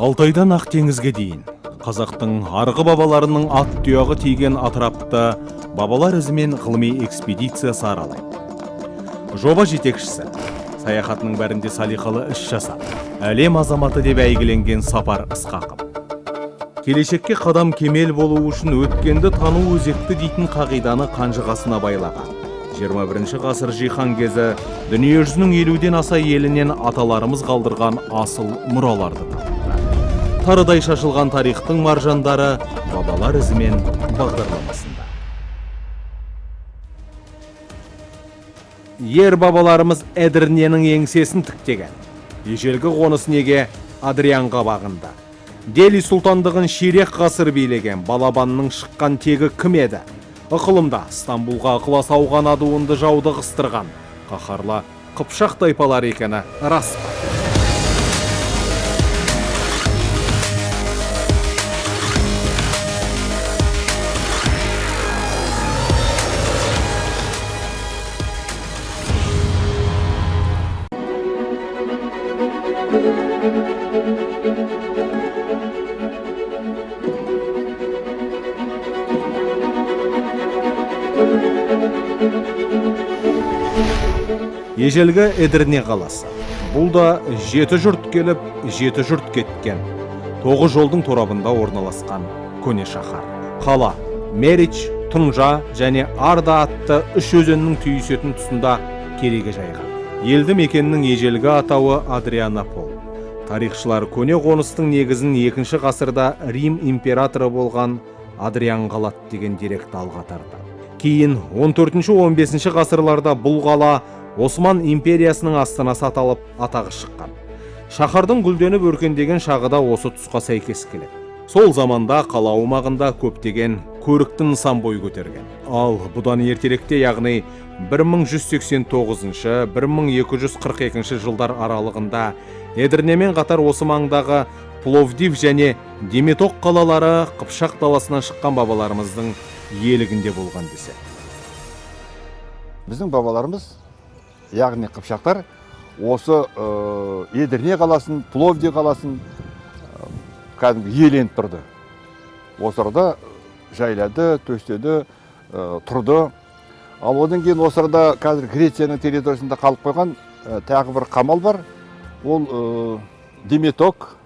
Алтайдан Ақтеңізге дейін қазақтың арғы бабаларының ат тұяғы тиген атырапты бабалар ізімен ғылыми экспедициясы аралайды. Жоба жетекшісі саяхатының бәрінде салиқалы іс жасап, әлем азаматы деп әйгіленген Сапар Ысқақов. Келешекке қадам кемел болу үшін өткенді тану өзекті дейтін қағиданы қанжығасына байлаған. 21 ғасыр жиһан кезі дүниежүзінің 50-ден аса елінен аталарымыз қалдырған асыл мұраларды тапты. Тарыдай шашылған тарихтың маржандары бабалар ізімен бағдарламасында. Ер бабаларымыз Эдірненің еңсесін тіктеген. Ежелгі қоныс неге Адрианға бағынды. Дели сұлтандығын ширек ғасыр билеген Балабанның шыққан тегі кім еді? Ықылымда Стамбулға ықылас ауған адуынды жауды қыстырған қаһарлы Қыпшақ тайпалар екені рас па? Ежелгі Эдірне қаласы. Бұл да жеті жұрт келіп, жеті жұрт кеткен. 9 жолдың торабында орналасқан көне шаһар. Қала Мерич, Тұнжа және Арда атты 3 өзеннің түйісетін тұсында кереге жайған. Елді мекеннің ежелгі атауы Адрианопол. Тарихшылар көне қоныстың негізін 2 ғасырда Рим императоры болған Адриан қалады деген деректі алға тартады. Кейін 14-15 ғасырларда бұл қала Осман империясының астанасы аталып атағы шыққан. Шаһардың гүлденіп өркендеген шағы да осы тұсқа сәйкес келеді. Сол заманда қала аумағында көптеген көрікті нысан бой көтерген. Ал бұдан ертеректе, яғни 1189-1242 жылдар аралығында Эдірнемен қатар осы маңдағы Пловдив және Деметок қалалары Қыпшақ даласынан шыққан бабаларымыздың иелігінде болған десе. Біздің бабаларымыз, яғни қыпшақтар, осы Эдірне қаласын, Пловдив қаласын кәдімгі иеленіп тұрды. Осы арада жайлады, төстеді, тұрды. Ал одан кейін осы арада қазір Грецияның территориясында қалып қойған тағы бір қамал бар. Ол Деметок.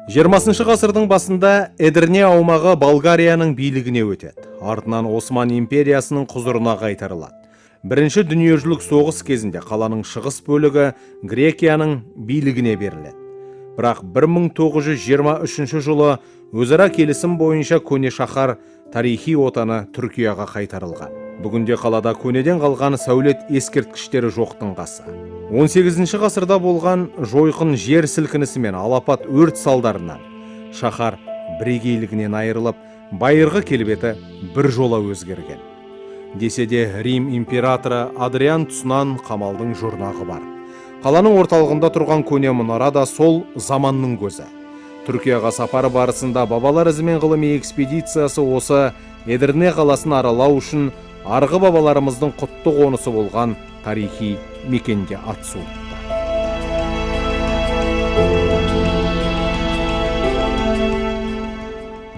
20 ғасырдың басында Эдірне аумағы Болгарияның билігіне өтеді. Артынан Осман империясының құзырына қайтарылады. Бірінші дүниежүзілік соғыс кезінде қаланың шығыс бөлігі Грекияның билігіне беріледі. Бірақ 1923 жылы өзара келісім бойынша көне шаһар тарихи отаны Түркияға қайтарылған. Бүгінде қалада көнеден қалған сәулет ескерткіштері жоқтың қасы. 18 ғасырда болған жойқын жер сілкінісі мен алапат өрт салдарынан шаһар бірегейлігінен айырылып, байырғы келбеті бір жола өзгерген. Десе де Рим императоры Адриан тұсынан қамалдың жұрнағы бар. Қаланың орталығында тұрған көне мұнара да сол заманның көзі. Түркияға сапары барысында бабалар ізімен ғылыми экспедициясы осы Эдірне қаласын аралау үшін арғы бабаларымыздың құтты қонысы болған тарихи мекенге ат суытты.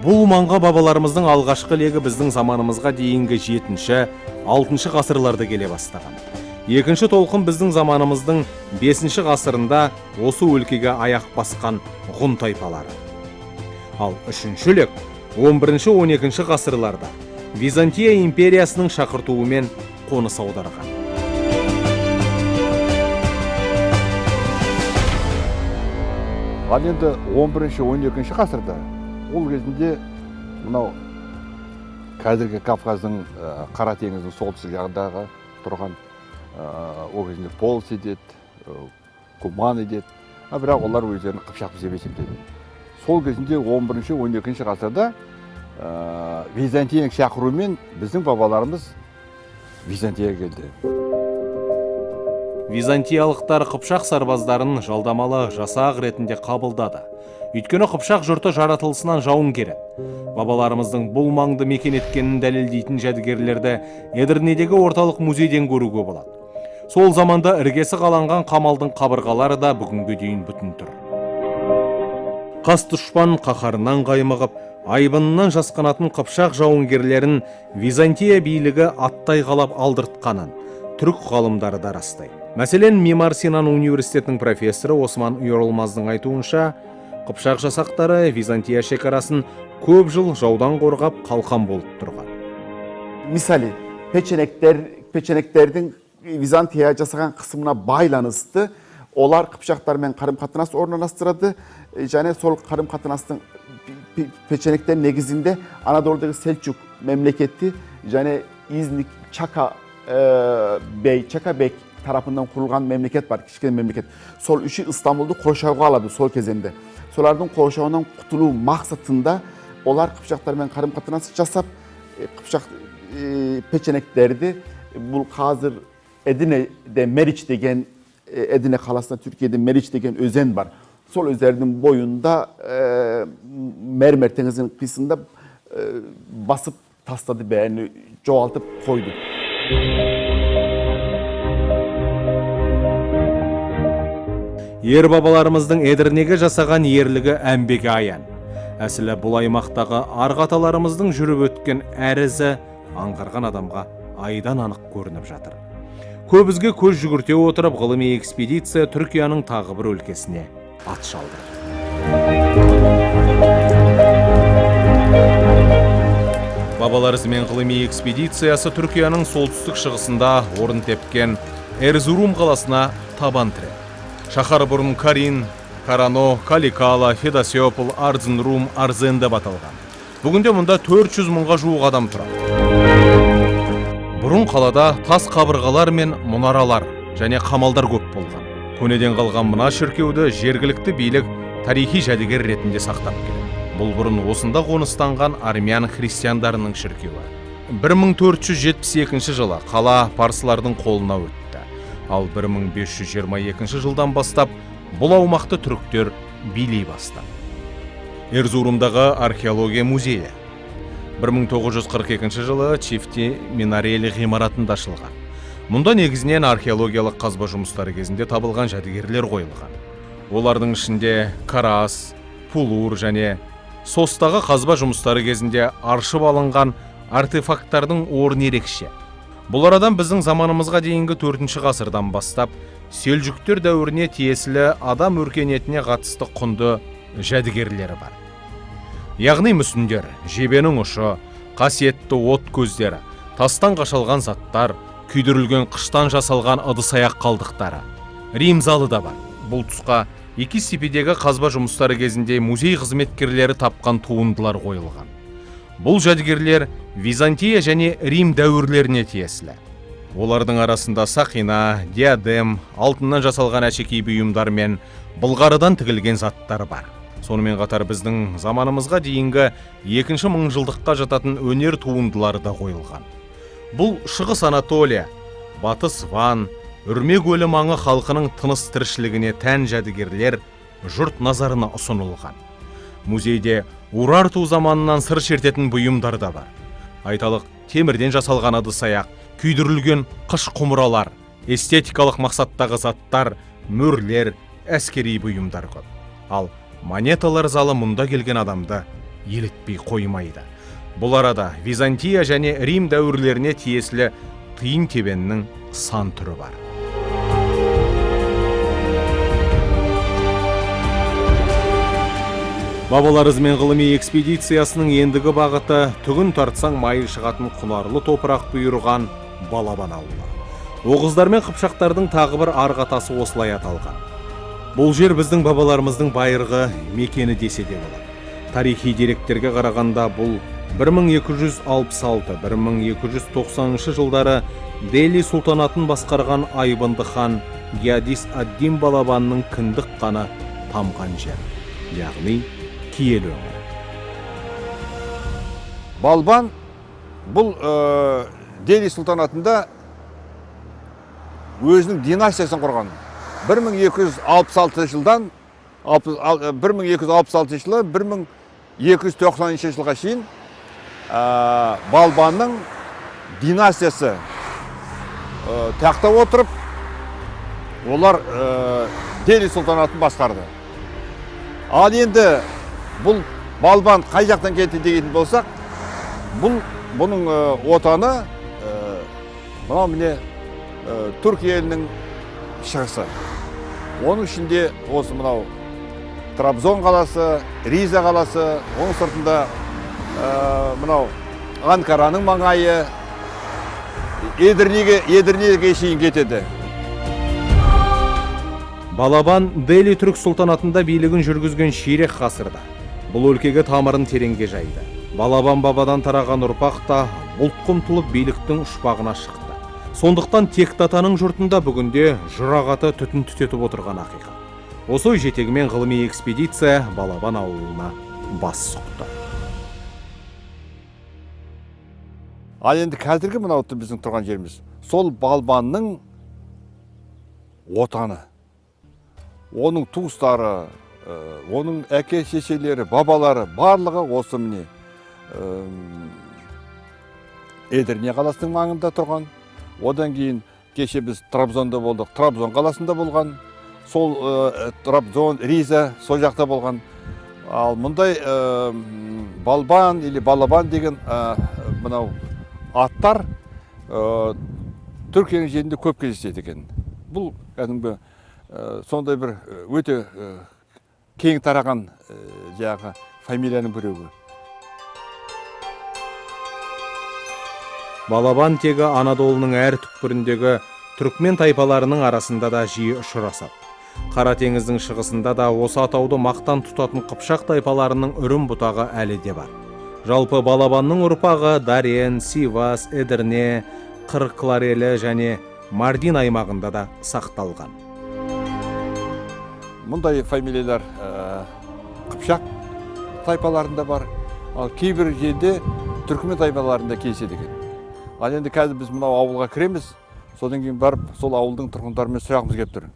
Бұл маңға бабаларымыздың алғашқы легі біздің заманымызға дейінгі 7-6 ғасырларды келе бастаған. Екінші толқын біздің заманымыздың 5 ғасырында осы өлкеге аяқ басқан ғұн тайпалары. Ал үшінші лек 11-12 ғасырларда Византия империясының шақыртуымен қоныс аударған. Ал енді 11-12 ғасырда ол кезінде мынау қазіргі Кавказдың Қара теңіздің солтүстік жағындағы тұрған ол кезінде Полс едет, Куман едет, бірақ олар өздерін қыпшақ деп есептеді. Сол кезінде 11-12 ғасырда Византияның шақыруымен біздің бабаларымыз Византияға келді. Византиялықтар Қыпшақ сарбаздарын жалдамалы жасақ ретінде қабылдады. Өйткені Қыпшақ жұрты жаратылысынан жауын кереді. Бабаларымыздың бұл маңды мекен еткенін дәлелдейтін жәдігерлерді Эдірнедегі орталық музейден көруге болады. Сол заманда іргесі қаланған қамалдың қабырғалары да бүгінге дейін бүтін тұр. Қас дұшпан қаһарынан қаймығып, айбынынан жасқанатын қыпшақ жауынгерлерін Византия билігі аттай қалап алдыртқанын түрік ғалымдары да растайды. Мәселен, Мимар Синан университетінің профессоры Осман Үйролмаздың айтуынша, қыпшақ жасақтары Византия шекарасын көп жыл жаудан қорғап қалқан болып тұрған. Misali peçeneklerдің Vizantiya жасаған қысымына байланысты олар қыпшақтармен қарым-қатынас орналастырады. Және сол қарым-қатынастың peçenekler негізінде Anadolu'daki Selçuk memleketi және İznik Çaka Bey tarafından kurulgan memleket var, kişisel memleket. Sol üçü İstanbul'da Koşavga aladı sol kezende. Solardan Koşavgadan kutuluğu maksatında olar Kıpçaklarмен қарым-қатынас жасап, Kıpçak peçeneklerdi. Bu hazır Edirne'de Meriç degen, Edirne kalasında Türkiye'de Meriç degen özen var. Sol özerinin boyunda mermer denizinin kıyısında basıp tasladı beğeni, çoğaltıp koydu. Ер бабаларымыздың Эдірнеге жасаған ерлігі әмбеге аян. Әсілі бұл аймақтағы арғаталарымыздың жүріп өткен әрізі аңғарған адамға айдан анық көрініп жатыр. Көбізге көз жүгірте отырып, ғылыми экспедиция Түркияның тағы бір өлкесіне ат шалды. Бабаларымызмен ғылыми экспедициясы Түркияның солтүстік шығысында орын тепкен Эрзурум қаласына табан тіреді. Шахар бұрын Карин, Карано, Каликала, Федосиопол, Арзынрум, Арзен деп аталған. Бүгінде мұнда 400 мыңға жуық адам тұрады. Бұрын қалада тас қабырғалар мен мұнаралар және қамалдар көп болған. Көнеден қалған мына шіркеуді жергілікті билік тарихи жәдігер ретінде сақтап келеді. Бұл бұрын осында қоныстанған армян христиандарының шіркеуі. 1472 жылы қала парсылардың қолына өтті. Ал 1522 жылдан бастап бұл аумақты түріктер билей бастады. Эрзурумдағы археология музейі 1942 жылы Чифти Минарели ғимаратында ашылған. Мұнда негізінен археологиялық қазба жұмыстары кезінде табылған жәдігерлер қойылған. Олардың ішінде Карас, Пулур және Состағы қазба жұмыстары кезінде аршып алынған артефакттардың орны ерекше. Бұл арадан біздің заманымызға дейінгі 4-ші ғасырдан бастап Селжүктер дәуіріне тиесілі адам өркениетіне қатысты құнды жәдігерлері бар. Яғни мүсіндер, жебенің ұшы, қасиетті от көздері, тастан қашалған заттар, күйдірілген қыштан жасалған ыдыс-аяқ қалдықтары. Рим залы да бар. Бұл тұсқа екі сепедегі қазба жұмыстары кезінде музей қызметкерлері тапқан туындылар қойылған. Бұл жәдігерлер Византия және Рим дәуірлеріне тиесілі. Олардың арасында сақина, диадем, алтыннан жасалған әшекей бұйымдар мен былғарыдан тігілген заттар бар. Сонымен қатар біздің заманымызға дейінгі 2-ші мыңжылдыққа жататын өнер туындылары да қойылған. Бұл Шығыс Анатолия, Батыс Ван, Үрме көлі маңы халқының тыныс тіршілігіне тән жәдігерлер жұрт назарына ұсынылған. Музейде Урарту заманынан сыр шертетін бұйымдар да бар. Айталық, темірден жасалған ыдыс-аяқ, күйдірілген қыш құмыралар, эстетикалық мақсаттағы заттар, мөрлер, әскери бұйымдар көп. Ал монеталар залы мұнда келген адамды елетпей қоймайды. Бұл арада Византия және Рим дәуірлеріне тиесілі тиын тебеннің сан түрі бар. Бабаларымызмен ғылыми экспедициясының ендігі бағыты түгін тартсаң майы шығатын құнарлы топырақ бұйырған Балабан ауылы. Оғыздар мен қыпшақтардың тағы бір арғатасы осылай аталған. Бұл жер біздің бабаларымыздың байырғы мекені десе де болады. Тарихи деректерге қарағанда бұл 1266-1290 жылдары Дели сұлтанатын басқарған Айбынды хан Гиадис ад-Дин Балабанның кіндік қаны тамған жер, яғни киелі өңір. Балбан бұл Дели сұлтанатында өзінің династиясын құрған. 1266 жылдан 1290 жылы 1290 жылға шейін Балбанның династиясы тақта отырып, олар Дели сұлтанатын басқарды. Ал енді бұл Балбан қай жақтан кетті деген болсақ, бұның отаны мынау міне Түркия елінің шығысы. Оның ішінде осы мынау Трабзон қаласы, Риза қаласы, оның сыртында мынау Анкараның маңайы, Едірнеге шейін кетеді. Балабан Дели түрік сұлтанатында билігін жүргізген ширек ғасырда. Бұл өлкеге тамырын тереңге жайды. Балабан бабадан тараған ұрпақ та бұлт тұлып биліктің ұшпағына шықты. Сондықтан Тектатаның жұртында бүгінде жұрағаты түтін түтетіп отырған ақиқат. Осы ой жетегімен ғылыми экспедиция Балабан ауылына бас сұқты. Ал енді қазіргі мынау біздің тұрған жеріміз, сол Балбанның отаны. Оның туыстары, оның әке шешелері, бабалары барлығы осы міне Едірне қаласының маңында тұрған. Одан кейін кеше біз Трабзонда болдық, Трабзон қаласында болған. Сол Трабзон, Риза сол жақта болған. Ал мұндай Балбан или Балабан деген мынау аттар Түркияның жерінде көп кездеседі екен. Бұл кәдімгі сондай бір өте кең тараған жаңағы фамилияның біреуі. Балабан тегі Анадолының әр түкпіріндегі түрікмен тайпаларының арасында да жиі ұшырасады. Қара теңіздің шығысында да осы атауды мақтан тұтатын қыпшақ тайпаларының үрім бұтағы әлі де бар. Жалпы Балабанның ұрпағы Дарен, Сивас, Эдірне, Қырықларелі және Мардин аймағында да сақталған. Мұндай фамилиялар қыпшақ тайпаларында бар, ал кейбір жерде түрікмен тайпаларында кездеседі екен. Ал енді қазір біз мынау ауылға кіреміз, содан кейін барып сол ауылдың тұрғындарымен сұрағымыз келіп тұр.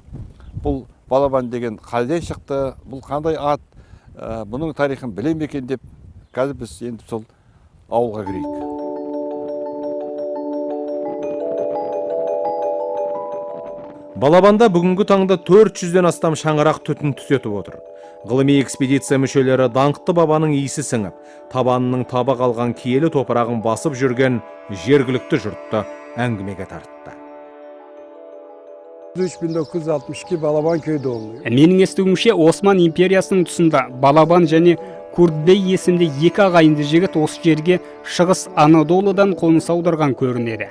Бұл Балабан деген қайдан шықты, бұл қандай ат, бұның тарихын біле ме екен деп, қазір біз енді сол ауылға кірейік. Балабанда бүгінгі таңда 400-ден астам шаңырақ түтін түтетіп отыр. Ғылыми экспедиция мүшелері даңқты бабаның иісі сіңіп, табанының таба қалған киелі топырағын басып жүрген жергілікті жұртты әңгімеге тартты. 1962 Балабан көй doğumluyum. Менің естуімше Осман империясының тұсында Балабан және Куртбей есімді екі ағайынды жігіт осы жерге шығыс Анадолыдан қоныс аударған көрінеді.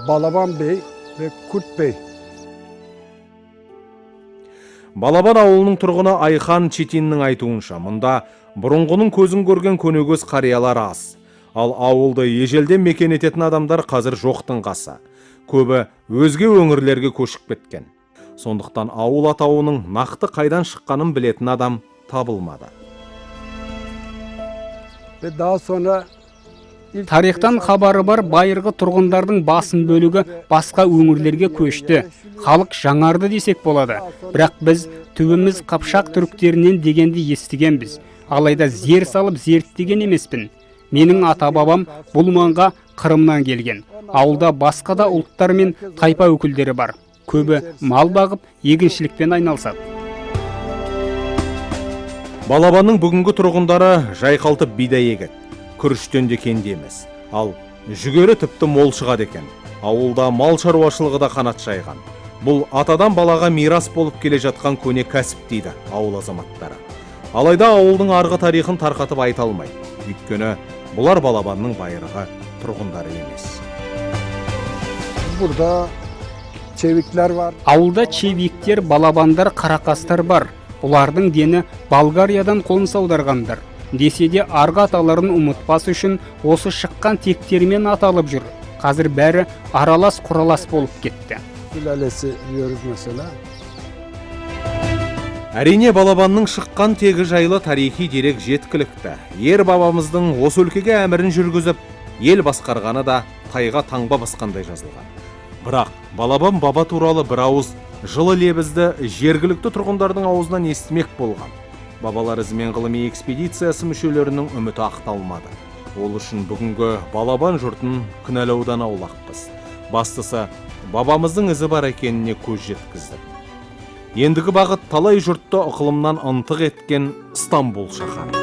Balaban Bey ve Kurt Bey. Балабан ауылының тұрғыны Айхан Четиннің айтуынша, мұнда бұрынғының көзін көрген көнегөз қариялар аз. Ал ауылды ежелден мекен ететін адамдар қазір жоқтың қасы. Көбі өзге өңірлерге көшіп кеткен. Сондықтан ауыл атауының нақты қайдан шыққанын білетін адам табылмады. Ve daha sonra Тарихтан хабары бар байырғы тұрғындардың басым бөлігі басқа өңірлерге көшті. Халық жаңарды десек болады. Бірақ біз түбіміз Қыпшақ түріктерінен дегенді естігенбіз. Алайда зер салып зерттеген емеспін. Менің ата-бабам бұл маңға Қырымнан келген. Ауылда басқа да ұлттар мен тайпа өкілдері бар. Көбі мал бағып, егіншілікпен айналысады. Балабанның бүгінгі тұрғындары жайқалтып бидай егеді. Күріштен де кенде емес. Ал жүгері тіпті мол шығады екен. Ауылда мал шаруашылығы да қанат жайған. Бұл атадан балаға мирас болып келе жатқан көне кәсіп дейді ауыл азаматтары. Алайда ауылдың арғы тарихын тарқатып айта алмайды. Өйткені бұлар Балабанның байырғы тұрғындары емес. burada çevikler var. Ауылда чевиктер, балабандар, қарақастар бар. Бұлардың дені Болгариядан қоныс аударғандар. Десе де арғы аталарын ұмытпас үшін осы шыққан тектермен аталып жүр. Қазір бәрі аралас құралас болып кетті. Sülalesi diyoruz mesela. Әрине Балабанның шыққан тегі жайлы тарихи дерек жеткілікті. Ер бабамыздың осы өлкеге әмірін жүргізіп, ел басқарғаны да тайға таңба басқандай жазылған. Бірақ Балабан баба туралы бір ауыз жылы лебізді жергілікті тұрғындардың аузынан естімек болған. Бабалар ізімен ғылыми экспедициясы мүшелерінің үміті ақталмады. Ол үшін бүгінгі Балабан жұртын кінәлаудан аулақпыз. Бастысы, бабамыздың ізі бар екеніне көз жеткіздік. Ендігі бағыт талай жұртты ықылымнан ынтық еткен Стамбул шаһары.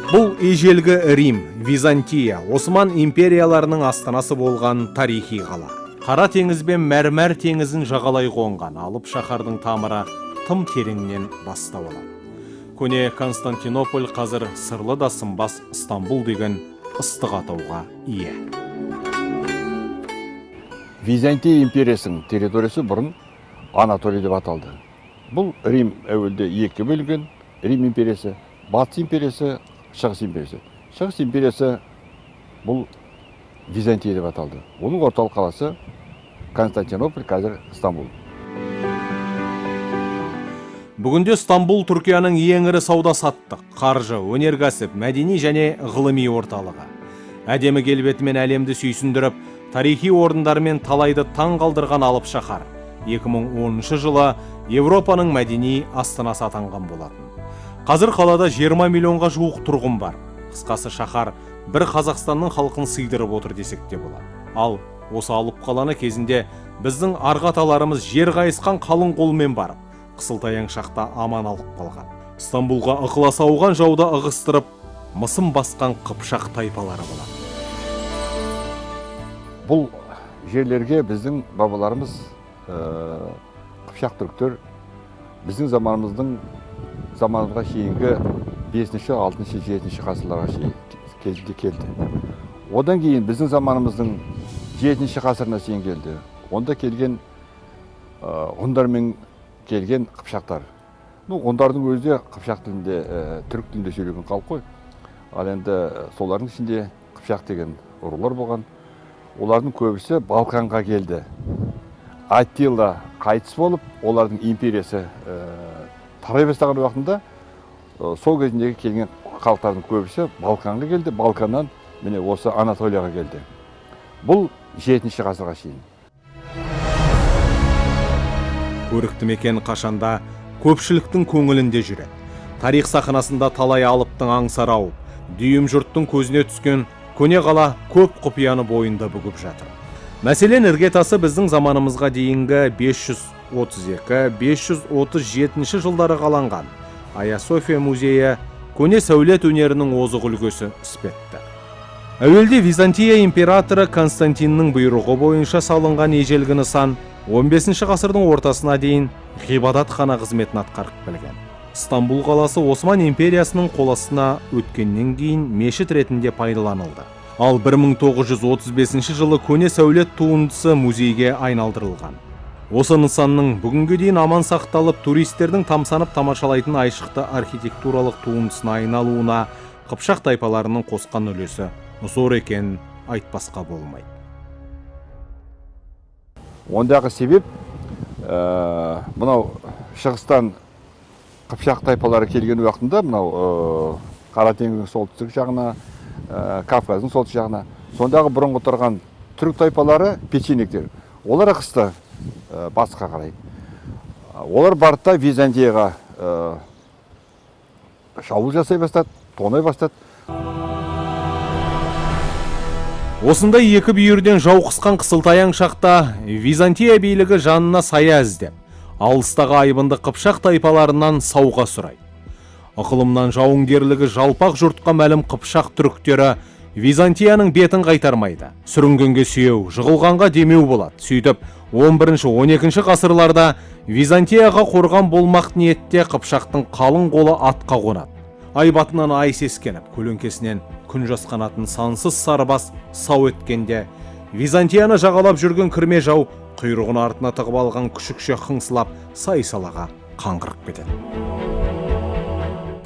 Бұл ежелгі Рим, Византия, Осман империяларының астанасы болған тарихи қала. Қара теңіз бен Мәрмәр теңізін жағалай қонған алып шаһардың тамыры тым тереңнен бастау алады. Көне Константинополь қазір сырлы да сынбас Стамбул деген ыстық атауға ие. Византия империясының территориясы бұрын Анатолия деп аталды. Бұл Рим әуелде екі бөлінген, Рим империясы, Батыс империясы, Шығыс империясы. Шығыс империясы бұл Византия деп аталды. Оның орталық қаласы Константинополь, қазір Стамбул. Бүгінде Стамбул Түркияның ең ірі сауда-саттық, қаржы, өнеркәсіп, мәдени және ғылыми орталығы. Әдемі келбетімен әлемді сүйсіндіріп, тарихи орындармен талайды таң қалдырған алып шаһар 2010 жылы Европаның мәдени астанасы атанған болатын. Қазір қалада 20 миллионға жуық тұрғын бар. Қысқасы шаһар бір Қазақстанның халқын сыйдырып отыр десек те болады. Ал осы алып қаланы кезінде біздің арғы-аталарымыз жер қайысқан қалың қолмен барып, қысылтаяң шақта аман алып қалған. Стамбулға ықылас ауған жауды ығыстырып, мысым басқан Қыпшақ тайпалары болады. Бұл жерлерге біздің бабаларымыз Қыпшақ түріктер біздің заманымызға шейінгі 5-ші, 6-ші, 7-ші ғасырларға шейін келді. Одан кейін біздің заманымыздың 7-ші ғасырына шейін келді. Онда келген ғұндармен келген қыпшақтар. Ғұндардың өзі де қыпшақ тілінде, түрік тілінде сөйлеген халық қой. Ал енді солардың ішінде қыпшақ деген рулар болған. Олардың көбісі Балқанға келді. Аттила қайтыс болып, олардың империясы тарай бастаған уақытында сол кезіндегі келген халықтардың көбісі Балқанға келді. Балқаннан міне осы Анатолияға келді. Бұл 7-ші ғасырға шейін. Көрікті мекен қашанда көпшіліктің көңілінде жүреді. Тарих сахнасында талай алыптың аңсары ауып, дүйім жұрттың көзіне түскен көне қала көп құпияны бойында бүгіп жатыр. Мәселен, іргетасы біздің заманымызға дейінгі 532-537 жылдары қаланған Айя София музейі көне сәулет өнерінің озық үлгісі іспетті. Әуелде Византия императоры Константиннің бұйрығы бойынша салынған ежелгі нысан 15 ғасырдың ортасына дейін ғибадатхана қызметін атқарып келген. Стамбул қаласы Осман империясының қол астына өткеннен кейін мешіт ретінде пайдаланылды. Ал 1935 жылы көне сәулет туындысы музейге айналдырылған. Осы нысанның бүгінге дейін аман сақталып, туристердің тамсанып тамашалайтын айшықты архитектуралық туындысына айналуына Қыпшақ тайпаларының қосқан үлесі зор екенін айтпасқа болмайды. Ондағы себеп, мынау шығыстан Қыпшақ тайпалары келген уақытында, мынау Қара теңіздің солтүстік жағына, Кавказдың солтүстік жағына, сондағы бұрынғы тұрған түрік тайпалары, печенектер, олар ығысты батысқа қарай. Олар барытта Византияға шабуыл жасай бастады, тонай бастады. Осындай екі бүйірден жау қысқан қысылтаяң шақта Византия билігі жанына сая іздеп, алыстағы айбынды Қыпшақ тайпаларынан сауға сұрайды. Ықылымнан жауынгерлігі жалпақ жұртқа мәлім Қыпшақ түріктері Византияның бетін қайтармайды. Сүрінгенге сүйеу, жығылғанға демеу болады. Сөйтіп, 11-12 ғасырларда Византияға қорған болмақ ниетте Қыпшақтың қалың қолы атқа қонады. Айбатынан ай сескеніп, көлеңкесінен күн жасқанатын сансыз сарбас сау еткенде, Византияны жағалап жүрген кірме жау құйрығын артына тығып алған күшікше қыңсылап, сай-салаға қаңғырып кетеді.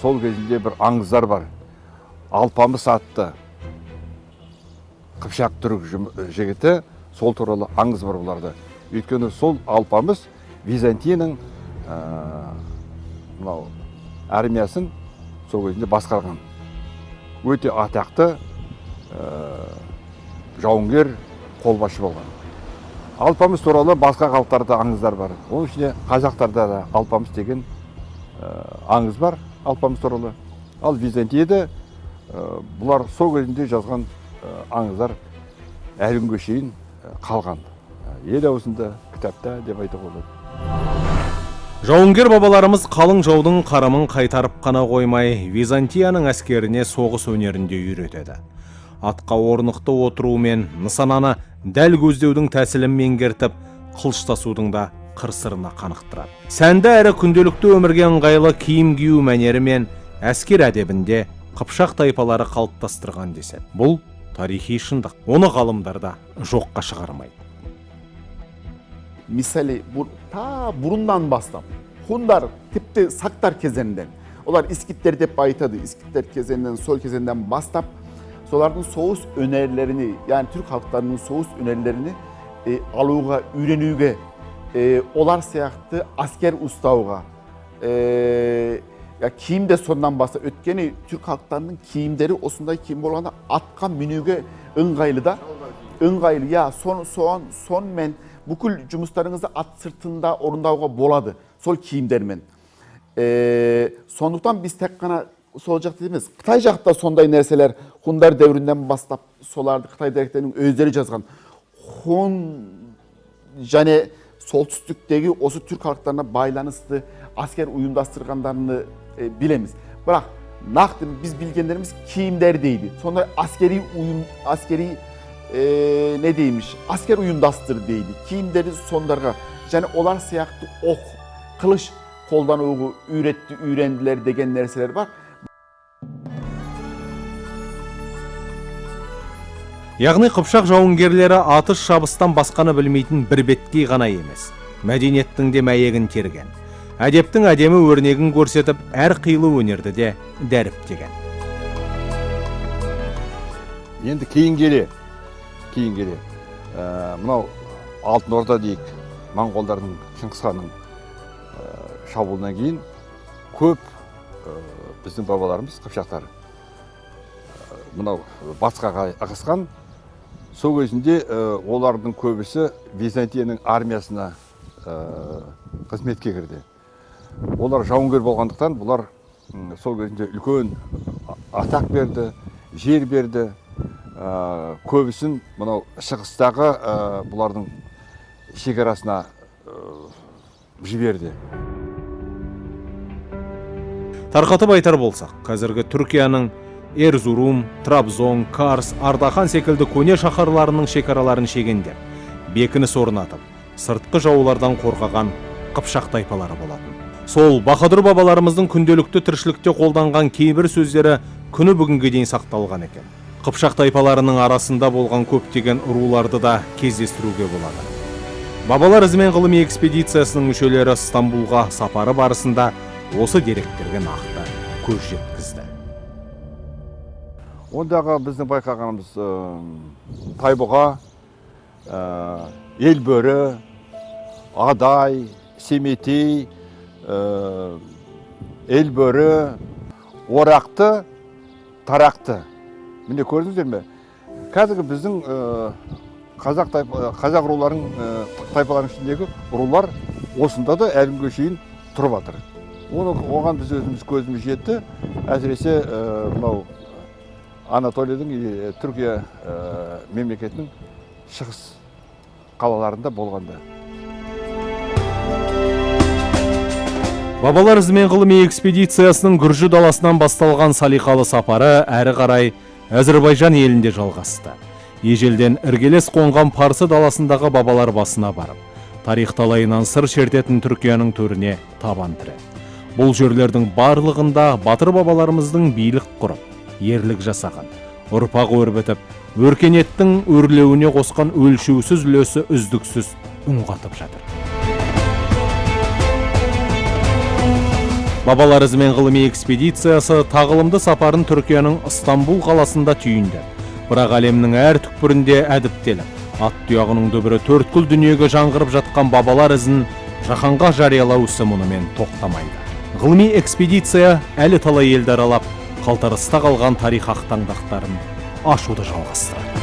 Сол кезінде бір аңыздар бар. Алпамыс атты Қыпшақ түрік жігіті, сол туралы аңыз бар бұларда. Өйткені сол Алпамыс Византияның армиясын сол кезінде басқарған. Өте атақты жауынгер, қолбасшы болған. Алпамыс туралы басқа халықтарда аңыздар бар. Оның ішінде қазақтарда да Алпамыс деген аңыз бар. алпамыс туралы. Ал Византияда бұлар сол кезінде жазған аңыздар әлі күнге шейін қалған. Ел аузында кітапта деп айтуға болады. Жауынгер бабаларымыз қалың жаудың қарымын қайтарып қана қоймай, Византияның әскеріне соғыс өнерінде үйретеді. Атқа орнықты отыру мен нысананы дәл көздеудің тәсілін меңгертіп, қылыштасудың да қыр-сырына қанықтырады. Сәнді әрі күнделікті өмірге ыңғайлы киім кию мәнері мен әскер әдебінде Қыпшақ тайпалары қалыптастырған деседі. Бұл тарихи шындық. Оны ғалымдар да жоққа шығармайды. Misali ta burundan бастап, Hunlar tipte Saktar kezeninden, olar İskitler деп aytadı, İskitler kezeninden, sol kezeninden бастап, solardan soğuz önerilerini, yani Türk halklarının soğuz önerilerini aluğa, ürenüge, olar siyahtı asker ustavuğa, ya kiyimde sondan бастап, ötkeni Türk halklarının kiyimleri osunda kiyim olanda atka minüge ыңғайлы da, ыңғайлы, ya son men бүкіл жұмыстарыңызды ат сыртында орындауға болады сол киімдермен. Сондықтан біз тек қана сол жақта емес, Қытай жақта сондай нәрселер Хундар дәуірінен бастап соларды Қытай деректерінің өздері жазған. Хун және солтүстіктегі осы түрк халықтарына байланысты аскер ұйымдастырғандарын білеміз. Бірақ нақты біз білгендеріміз киімдер дейді. Сондай askeri ne deymiş, asker uyumdastır deydi. Kiyimleri sonlarga, yani olar siyahtı ok, kılıç қолдануы үйренділер деген нәрселер бар. Яғни Қыпшақ жауынгерлері атыс шабыстан басқаны білмейтін бір беткей ғана емес. Мәдениеттің де мәйегін терген. Әдептің әдемі өрнегін көрсетіп, әр қилы өнерді де дәріптеген. Енді кейін келе. Мынау Алтын Орда дейік, Моңғолдардың, Шыңғысханның шабуылынан кейін көп біздің бабаларымыз, қыпшақтар, мынау батысқа ығысқан. Сол кезінде олардың көбісі Византияның армиясына қызметке кірді. Олар жауынгер болғандықтан, бұлар сол кезінде үлкен атақ берді, жер берді. Көбісін мынау шығыстағы бұлардың шекарасына жіберді. Тарқатып айтар болсақ, қазіргі Түркияның Эрзурум, Трабзон, Карс, Ардахан секілді көне шаһарларының шекараларын шегендеп, бекініс орнатып, сыртқы жаулардан қорғаған Қыпшақ тайпалары болатын. Сол баһадүр бабаларымыздың күнделікті тіршілікте қолданған кейбір сөздері күні бүгінге дейін сақталған екен. Қыпшақ тайпаларының арасында болған көптеген руларды да кездестіруге болады. Бабалар ізімен ғылыми экспедициясының мүшелері Стамбулға сапары барысында осы деректерге нақты көз жеткізді. Ондағы біздің байқағанымыз Тайбұға, Елбөрі, Адай, Семетей, Елбөрі, Орақты, Тарақты. Міне көрдіңіздер ме? Қазіргі біздің қазақ руларын, тайпаларының ішіндегі рулар осында да әлі күнге шейін тұрып жатыр. Оған біз өзіміз көзіміз жетті. Әсіресе мынау Анатолияның, Түркия мемлекетінің шығыс қалаларында болғанда. Бабалар ізімен ғылыми экспедициясының Гүржі даласынан басталған салиқалы сапары әрі қарай Әзірбайжан елінде жалғасты. Ежелден іргелес қонған Парсы даласындағы бабалар басына барып, тарих талайынан сыр шертетін Түркияның төріне табан тіреді. Бұл жерлердің барлығында батыр бабаларымыздың билік құрып, ерлік жасаған, ұрпақ өрбітіп, өркениеттің өрлеуіне қосқан өлшеусіз үлесі үздіксіз үн қатып жатыр. Бабалар ізімен ғылыми экспедициясы тағылымды сапарын Түркияның Стамбул қаласында түйінді. Бірақ әлемнің әр түкпірінде әдіптеліп, ат тұяғының дүбірі төрткүл дүниеге жаңғырып жатқан бабалар ізін жаһанға жариялау ісі мұнымен тоқтамайды. Ғылыми экспедиция әлі талай елді аралап, қалтарыста қалған тарих ақтаңдақтарын ашуды жалғастырады.